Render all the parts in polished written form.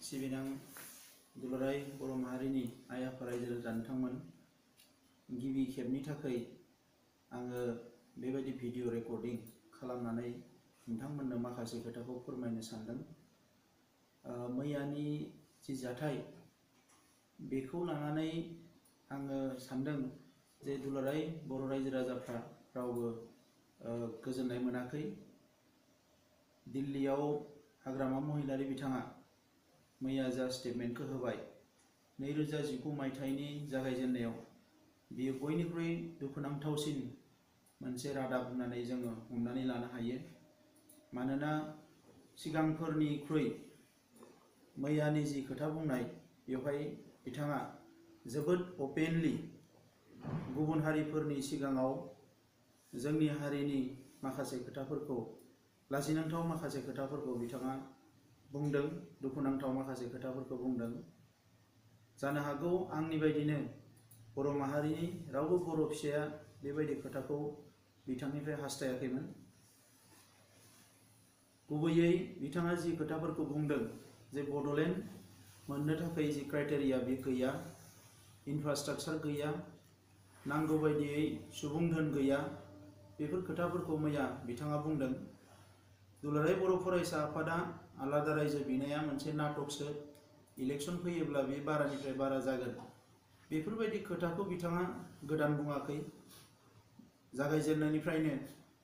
सिबिनां दुलाराय बर' माहारिनि आइ आफा रायजो राजा नोंथांमोन, गिबि खेबनि थाखाय आङो बेबायदि भिडिअ रेकर्डिं खालामनानै नोंथांमोननो माखासे खोथाखौ फोरमायनो सानदों। मैयानि जि जाथाय बेखौ लानानै आङो सानदों जे दुलाराय बर' रायजो राजाफ्रा रावबो गोजोननाय मोनाखै। दिल्लीयाव हाग्रामा महिलारी बिथाङा मैया जा स्टेटमेन्टखौ होबाय 2019 मायथाइनि जागायजेननायाव, बियो बयनिख्रुइ दुखुनांथावसिन मोनसे रादाब होननानै जोङो हमनानै लानो हायो। मानोना सिगांफोरनिख्रुइ मैयानि जि खोथा बुंनाय, बेवहाय बिथाङा जोबोद अपेनलि गुबुन हारिफोरनि सिगाङाव जोंनि हारिनि माखासे खोथाफोरखौ, लाजिनांथाव माखासे खोथाफोरखौ बिथाङा बुंदों, दुखुनांथाव माखासे खोथाफोरखौ बुंदों। जानो हागौ आंनि बायदिनो बर' माहारिनि रावबो बर' फिसाया बेबायदि खोथाखौ बिथांनिफ्राय हास्थायाखैमोन। गुबैयै बिथाङा जि खोथाफोरखौ बुंदों जे बड'लेण्ड मोननो थाखाय जि क्राइटेरिया बे गैया, इनफ्रास्ट्राक्चार गैया, नांगौ बायदियै सुबुं धोन गैया, बेफोर खोथाफोरखौ मैया बिथाङा बुंदों। दुलाराय बर' फरायसा आफादा आलादा रायजो बिनाया मोनसे नाटकसो, इलेक्शन फैयोब्ला बे बारानिफ्राय बारा जागोन, बेफोरबायदि खोथाखौ बिथाङा गोदान बुङाखै। जागायजेननायनिफ्रायनो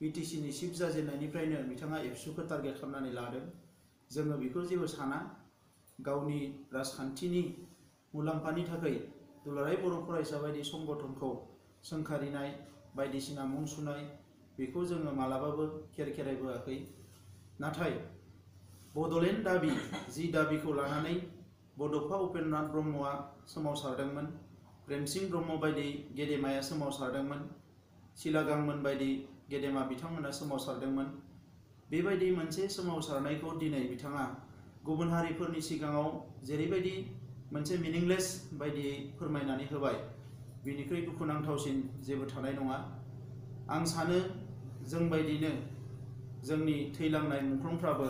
बिटिसिनि चिफ जाजेननायनिफ्रायनो बिथाङा एबसुखौ टारगेट खालामनानै लादों। जोङो बेखौ जेबो साना। गावनि राजखान्थिनि मुलाम्फानि थाखाय दुलाराय बर' फरायसा बायदि संगठनखौ सोंखारिनाय, बायदिसिना मुं सुनाय, बेखौ जोङो मालाबाबो खेरखेरायबोआखै। नाथाय बड'लेण्ड दाबि, जि दाबिखौ लानानै बड'फा उपेन्द्रनाथ ब्रह्मआ सोमावसारदोंमोन, प्रेमसिं ब्रह्म बायदि गेदेमाया सोमावसारदोंमोन, सिलागांमोन बायदि गेदेमा बिथांमोना सोमावसारदोंमोन। बेबायदि मोनसे सोमावसारनायखौ दिनै बिथाङा गुबुन हारिफोरनि सिगाङाव जेरैबायदि मोनसे मिनिंलेस बायदियै फोरमायनानै होबाय, बिनिख्रुइ दुखुनांथावसिन जेबो थानाय नङा। आं सानो जोंबायदिनो जोंनि थैलांनाय मुंख्लंफ्राबो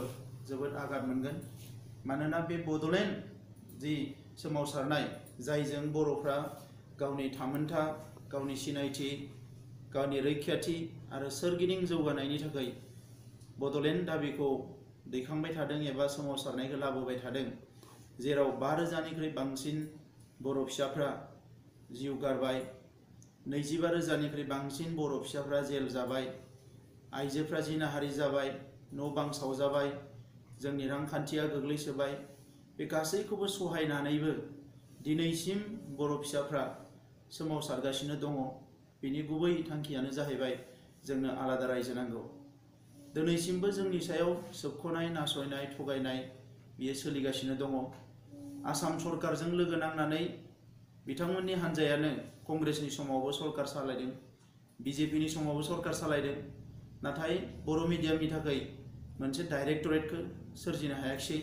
जोबोद आघात मोनगोन। मानोना बे बड'लेण्ड जि सोमावसारनाय, जायजों बर'फ्रा गावनि थामोनथा, गावनि सिनायथि, गावनि रैखाथि आरो सोरगिदिं जौगानायनि थाखाय बड'लेण्ड दाबिखौ दैखांबाय थादों एबा सोमावसारनायखौ लाबोबाय थादों, जेराव 5,000निख्रुइ बांसिन बर' फिसाफ्रा जिउ गारबाय, 25,000निख्रुइ बांसिन बर' फिसाफ्रा जेल जाबाय, आइजोफ्रा जिनाहारि जाबाय, न' बां सावजाबाय, जोंनि रांखान्थिया गोग्लैसोबाय। बे गासैखौबो सहायनानैबो दिनैसिम बर' फिसाफ्रा सोमावसारगासिनो दङ। बिनि गुबै थांखियानो जाहैबाय जोंनो आलादा रायजो नांगौ। दिनैसिमबो जोंनि सायाव सोबख'नाय, नासयनाय, थगायनाय बियो सोलिगासिनो दङ। आसाम सरकारजों लोगो नांनानै बिथांमोननि हान्जायानो कंग्रेसनि समावबो सरकार सालायदों, बिजेपिनि समावबो सरकार सालायदों। नाथाय बर' मिडियामनि थाखाय मोनसे डाइरेक्टरेटखौ सोरजिनो हायाखिसै।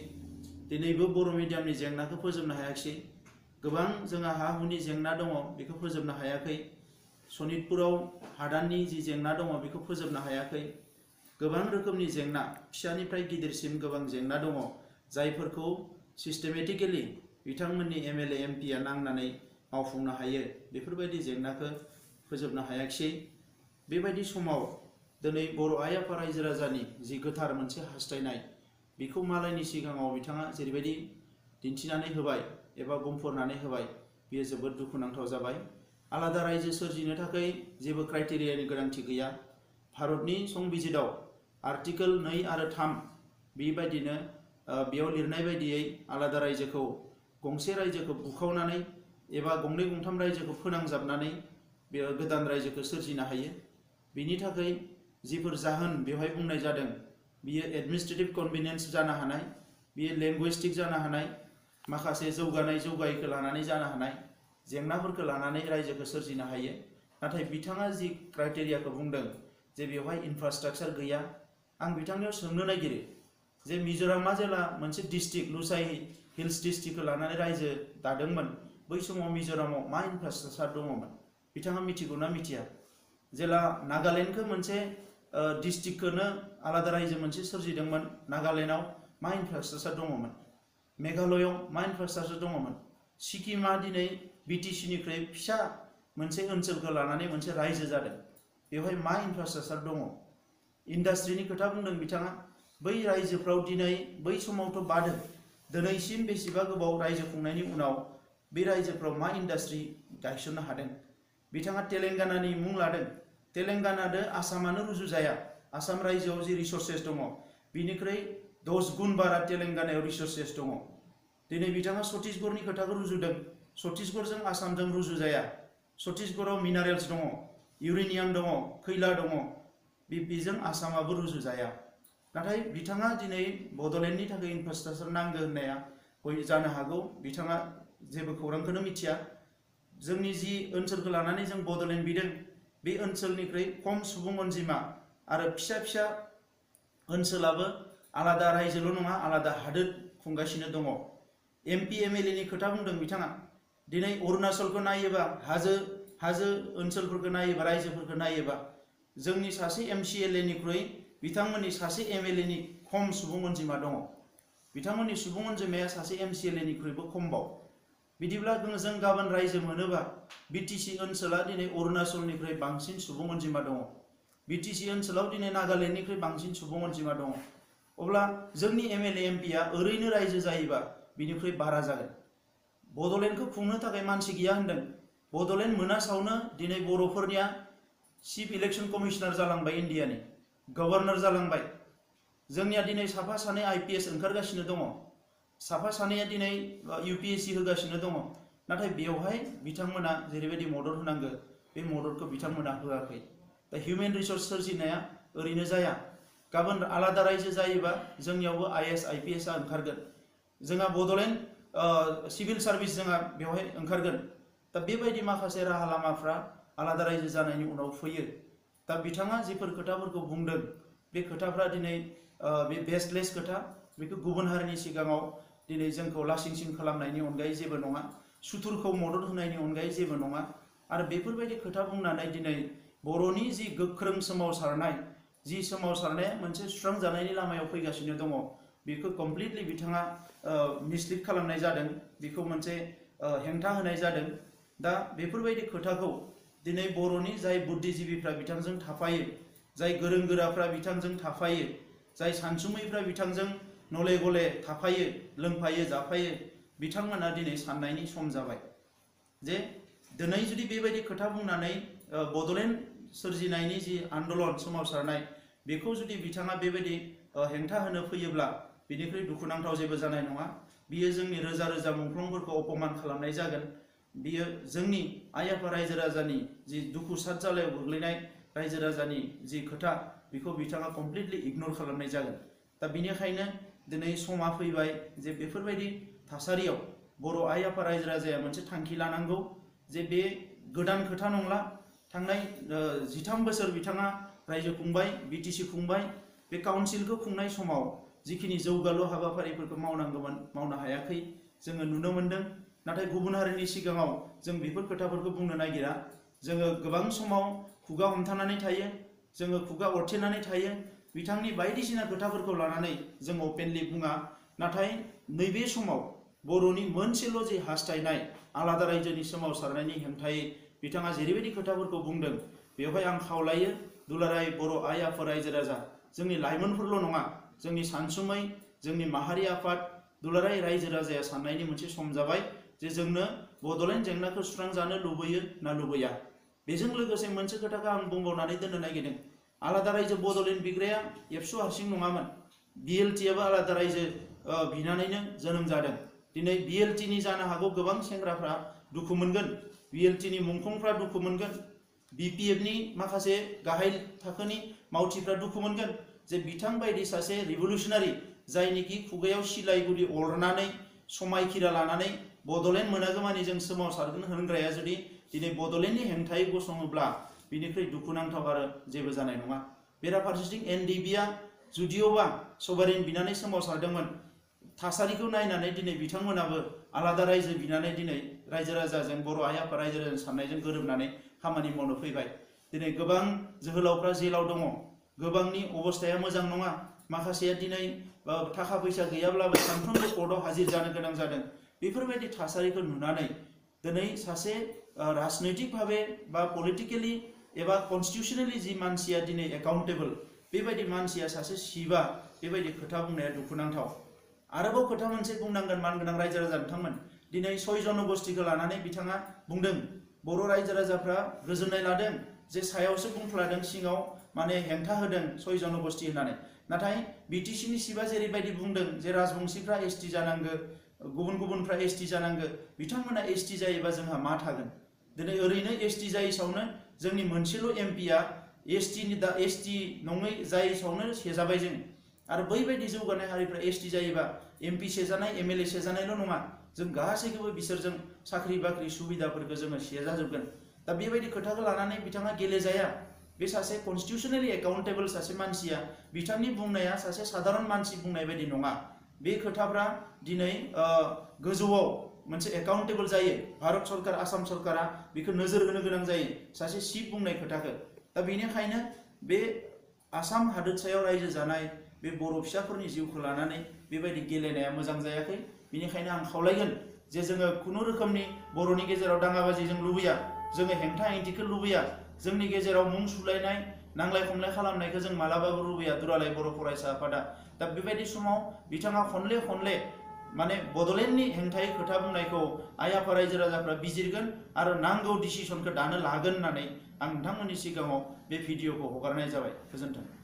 दिनैबो बर' मिडियामनि जेंनाखौ फोजोबनो हायाखिसै। गोबां जोंहा हा हुनि जेंना दङ, बेखौ फोजोबनो हायाखै। सनितपुराव हादाननि जि जेंना दङ, बेखौ फोजोबनो हायाखै। गोबां रोखोमनि जेंना, फिसानिफ्राय गिदिरसिम गोबां जेंना दङ, जायफोरखौ सिस्टेमेटिकेलि बिथांमोननि एमएलए एमपिआ नांनानै मावफुंनो हायो, बेफोरबायदि जेंनाखौ फोजोबनो हायाखिसै। बेबायदि समाव दिनै बर' आइ आफा रायजो राजानि जि गोथार मोनसे हास्थायनाय, बेखौ मालायनि सिगाङाव बिथाङा जेरैबायदि दिन्थिनानै होबाय एबा बुंफोरनानै होबाय, बेयो जोबोद दुखुनांथाव जाबाय। आलादा रायजो सोरजिनो थाखाय जेबो क्राइटेरियानि गोनांथि गैया। भारतनि संबिजिताव आर्टिकोल 2 आरो 3 बेबायदिनो बेयाव लिरनाय बायदियै आलादा रायजोखौ, गंसे रायजोखौ बुखावनानै एबा गंनै गंथाम रायजोखौ फोनांजाबनानै बेयो गोदान रायजोखौ सोरजिनो हायो। बिनि थाखाय जिफोर जाहोन बेवहाय बुंनाय जादों, बियो एडमिनिस्ट्रेटिभ कनभिनियेन्स जानो हानाय, बियो लेंगुइस्टिक जानो हानाय, माखासे जौगायैखौ लानानै जानो हानाय, जेंनाफोरखौ लानानै रायजोखौ सोरजिनो हायो। नाथाय बिथाङा जि क्राइटेरियाखौ बुंदों जे बेवहाय इनफ्रास्ट्राक्चार गैया, आं बिथांनियाव सोंनो नागिरो जे मिज'रामा जेला मोनसे डिस्ट्रिक्ट, लुसाइ हिल्स डिस्ट्रिक्टखौ लानानै रायजो दादोंमोन, बै समाव मिज'रामाव मा इनफ्रास्ट्राक्चार दङमोन बिथाङा मिथिगौ ना मिथिया? जेला नागालेण्डखौ मोनसे डिस्ट्रिक्टखौनो आलादा रायजो मोनसे सोरजिदोंमोन, नागालेण्डआव मा इनफ्रास्ट्राक्चार दङमोन? मेघालयआव मा इनफ्रास्ट्राक्चार दङमोन? सिक्किमा दिनै BTC निख्रुइ फिसा मोनसे ओनसोलखौ लानानै मोनसे रायजो जादों। बेवहाय मा इनफ्रास्ट्राक्चार दङ? इन्डास्ट्रिनि खोथा बुंदों बिथाङा। बै रायजोफ्राव दिनै बै समावथ' बादों, दिनैसिम बेसेबा गोबाव रायजो खुंनायनि उनाव बे रायजोफ्राव मा इन्डास्ट्रि गायसननो हादों? बिथाङा तेलेंगानानि मुं लादों। तेलेंगानादो आसामानो रुजुजाया। आसाम रायजोआव जि रिसोर्सेस दङ बिनिख्रुइ 10 गुन बारा तेलेंगानायाव रिसोर्सेस दङ। दिनै बिथाङा छत्तीसगढ़नि खोथाखौ रुजुदों। छत्तीसगढ़जों आसामजों रुजुजाया। छत्तीसगढ़आव मिनारेल्स दङ, इउरेनियाम दङ, खैला दङ। बेजों आसामाबो रुजुजाया। नाथाय बिथाङा दिनै बड'लेण्डनि थाखाय इनफ्रास्ट्राक्चार नांगौ होननाया जानो हागौ बिथाङा जेबो खौरांखौनो मिथिया। जोंनि जि ओनसोलखौ लानानै जों बड'लेण्ड बिदों, बे ओनसोलनिख्रुइ खम सुबुं अनजिमा आरो फिसा फिसा ओनसोलाबो आलादा रायजोल' नङा, आलादा हादोर खुंगासिनो दङ। MP MLA नि खोथा बुंदों बिथाङा। दिनै अरुणाचलखौ नायोबा, हाजो ओनसोलफोरखौ नायोबा, रायजोफोरखौ नायोबा, जोंनि सासे MCLA निख्रुइ बिथांमोननि सासे MLA नि खम सुबुं अनजिमा दङ। बिथांमोननि सुबुं अनजिमाया सासे MCLA निख्रुइबो खमबाव। बिदिब्ला जों गाबोन रायजो मोनोबा BTC ओनसोला दिनै अरुणाचलनिख्रुइ बांसिन सुबुं अनजिमा दङ। BTC ओनसोलाव दिनै नागालेण्डनिख्रुइ बांसिन सुबुं अनजिमा दङ। अब्ला जोंनि MLA MP आ ओरैनो रायजो जायोबा बिनिख्रुइ बारा जागोन। बड'लेण्डखौ खुंनो थाखाय मानसि गैया होनदों। बड'लेण्ड मोनासावनो दिनै बर'फोरनिया चिफ इलेक्शन कमिशनार जालांबाय, इन्डियानि गभर्नर जालांबाय। जोंनिया दिनै साफा सानै IPS ओंखारगासिनो दङ। साफा सानैया दिनै UPSC होगासिनो दङ। नाथाय बेवहाय बिथांमोना जेरैबायदि मदद होनांगौ बे मददखौ बिथांमोना होआखै। दा हिउमेन रिसोर्स सोरजिनाया ओरैनो जाया। गाबोन आलादा रायजो जायोबा जोंनियावबो IAS IPS आ ओंखारगोन। जोंहा बड'लेण्ड सिभिल सार्भिस जोंहा बेवहाय ओंखारगोन। दा बेबायदि माखासे राहा लामाफ्रा आलादा रायजो जानायनि उनाव फैयो। दा बिथाङा जिफोर खोथाफोरखौ बुंदों बे खोथाफ्रा दिनै बे बेसलेस खोथा। बेखौ गुबुन हारिनि सिगाङाव दिनै जोंखौ लासिंसिं खालामनायनि अनगायै जेबो नङा, सुथुरखौ मदद होनायनि अनगायै जेबो नङा। आरो बेफोरबायदि खोथा बुंनानै दिनै बर'नि जि गोख्रों सोमावसारनाय, जि सोमावसारनाया मोनसे सुस्रांजानायनि लामायाव फैगासिनो दङ, बेखौ कमप्लिटलि बिथाङा मिसलिड खालामनाय जादों। बेखौ मोनसे हेंथा होनाय जादों। दा बेफोरबायदि खोथाखौ दिनै बर'नि जाय बुद्धिजीबिफ्रा बिथांजों थाफायो, जाय गोरों गोराफ्रा बिथांजों थाफायो, जाय सानसुमैफ्रा बिथांजों नले गले थाफायो, लोंफायो जाफायो, बिथांमोना दिनै साननायनि सम जाबाय जे दिनै जुदि बेबायदि खोथा बुंनानै बड'लेण्ड सोरजिनायनि जि आन्दलन सोमावसारनाय, बेखौ जुदि बिथाङा बेबायदि हेंथा होनो फैयोब्ला बिनिख्रुइ दुखुनांथाव जेबो जानाय नङा। बियो जोंनि रोजा रोजा मुंख्लंफोरखौ अपमान खालामनाय जागोन। बियो जोंनि आइ आफा रायजो राजानि जि दुखु सात जालायाव गोग्लैनाय रायजो राजानि जि खोथा, बेखौ बिथाङा कमप्लिटलि इगनर खालामनाय जागोन। दा बिनिखायनो दिनै समा फैबाय जे बेफोरबायदि थासारियाव बर' आइ आफा रायजो राजाया मोनसे थांखि लानांगौ जे बे गोदान खोथा नंला। थांनाय 13 बोसोर बिथाङा रायजो खुंबाय, BTC खुंबाय। बे काउन्सिलखौ खुंनाय समाव जिखिनि जौगालु हाबाफारिफोरखौ मावनांगौमोन मावनो हायाखै जोङो नुनो मोन्दों। नाथाय गुबुन हारिनि सिगाङाव जों बेफोर खोथाफोरखौ बुंनो नागिरा। जोङो गोबां समाव खुगा हमथानानै थायो, जोङो खुगा अरथेनानै थायो। बिथांनि बायदिसिना खोथाफोरखौ लानानै जों अपेनलि बुङा। नाथाय नैबे समाव बर'नि मोनसेल' जि हास्थायनाय, आलादा रायजोनि सोमावसारनायनि हेंथायै बिथाङा जेरैबायदि खोथाफोरखौ बुंदों, बेवहाय आं खावलायो दुलाराय बर' आइ आफा रायजो राजा, जोंनि लाइमोनफोरल' नङा, जोंनि सानसुमै, जोंनि माहारि आफाद, दुलाराय रायजो राजाया साननायनि मोनसे सम जाबाय जे जोंनो बड'लेण्ड जेंनाखौ सुस्रांजानो लुबैयो ना लुबैया। बेजों लोगोसे मोनसे खोथाखौ आं बुंबावनानै दोननो नागिरदों। आलादा रायजो बड'लेण्ड बिग्राया एबसु हारसिं नङामोन। BLT आबो आलादा रायजो बिनानैनो जोनोम जादों। दिनै BLT नि जानो हागौ गोबां सेंग्राफ्रा दुखु मोनगोन, BLT नि मुंख्लंफ्रा दुखु मोनगोन, BPF नि माखासे गाहाय थाखोनि मावथिफ्रा दुखु मोनगोन जे बिथां बायदि सासे रिभलुसनारि, जायनिखि खुगायाव सिलाइ गुदि अरनानै समायखिरा लानानै बड'लेण्ड मोनागौमानि जों सोमावसारगोन होनग्राया जुदि दिनै बड'लेण्डनि हेंथायै गसङोब्ला बिनिख्रुइ दुखुनांथाव आरो जेबो जानाय नङा। बेराफारसेथिं NDB आ जुदिअबा सभारेन बिनानै सोमावसारदोंमोन, थासारिखौ नायनानै दिनै बिथांमोनाबो आलादा रायजो बिनानै दिनै रायजो राजाजों, बर' आइ आफा रायजो राजाजों साननायजों गोरोबनानै खामानि मावनो फैबाय। दिनै गोबां जोहोलावफ्रा जेलाव दङ, गोबांनि अबस्थाया मोजां नङा। माखासेया दिनै थाखा फैसा गैयाब्लाबो सानफ्रोमबो कर्टआव हाजिर जानो गोनां जादों। बेफोरबायदि थासारिखौ नुनानै दिनै सासे राजनैतिक भावे बा पलिटिकेलि एबा कन्स्टिटिउसनेलि जि मानसिया दिनै एकाउन्टेबल, बेबायदि मानसिया सासे सिबा बेबायदि खोथा बुंनाया दुखुनांथाव। आरोबाव खोथा मोनसे बुंनांगोन मानगोनां रायजो राजा बिथांमोन, दिनै 6 जनगोष्ठीखौ लानानै बिथाङा बुंदों बर' रायजो राजाफ्रा गोजोननाय लादों जे सायावसो बुंफ्लादों सिङाव माने हेंथा होदों 6 जनगोष्ठी होननानै। नाथाय बिटिसिनि सिबा जेरैबायदि बुंदों जे राजबंशीफ्रा एसटी जानांगौ, गुबुन गुबुनफ्रा एसटी जानांगौ, बिथांमोना एसटी जायोबा जोंहा मा थागोन? दिनै ओरैनो एसटी जायैसावनो जोंनि मोनसेल' एमपिया एसटी नङै जायैसावनो सेजाबाय जों। आरो बैबायदि जौगानाय हारिफ्रा एसटी जायोबा एमपि सेजानाय एमएलए सेजानायल' नङा, जों गासैखौबो बिसोरजों साख्रि बाख्रि सुबिदाफोरखौ जोङो सेजाजोबगोन। दा बेबायदि खोथाखौ लानानै बिथाङा गेलेजाया। बे सासे कन्स्टिटिउसनेलि एकाउन्टेबल सासे मानसिया, बिथांनि बुंनाया सासे साधारन मानसि बुंनाय बायदि नङा। बे खोथाफ्रा दिनै गोजौआव मोनसे एकाउन्टेबल जायो। भारत सरकार, आसाम सरकारा बेखौ नोजोर होनो गोनां जायो सासे चिफ बुंनाय खोथाखौ। दा बेनिखायनो बे आसाम हादोरसायाव रायजो जानाय बे बर' फिसाफोरनि जिउखौ लानानै बेबायदि गेलेनाया मोजां जायाखै। बेनिखायनो आं खावलायगोन जे जोङो खुनु रोखोमनि बर'नि गेजेराव दाङाबाजि जों लुबैया, जोङो हेंथा हेंथिखौ लुबैया, जोंनि गेजेराव मुं सुलायनाय नांलाय खमलाय खालामनायखौ जों मालाबाबो लुबैया दुलाराय बर' फरायसा आफादा। दा बेबायदि समाव बिथाङा खनले माने बड'लेण्डनि हेंथायै खोथा बुंनायखौ आइ आफा रायजो राजाफ्रा बिजिरगोन आरो नांगौ डिसिसनखौ दानो लागोन होननानै आं नोंथांमोननि सिगाङाव बे भिडिअखौ हगारनाय जाबाय। गोजोन्थों।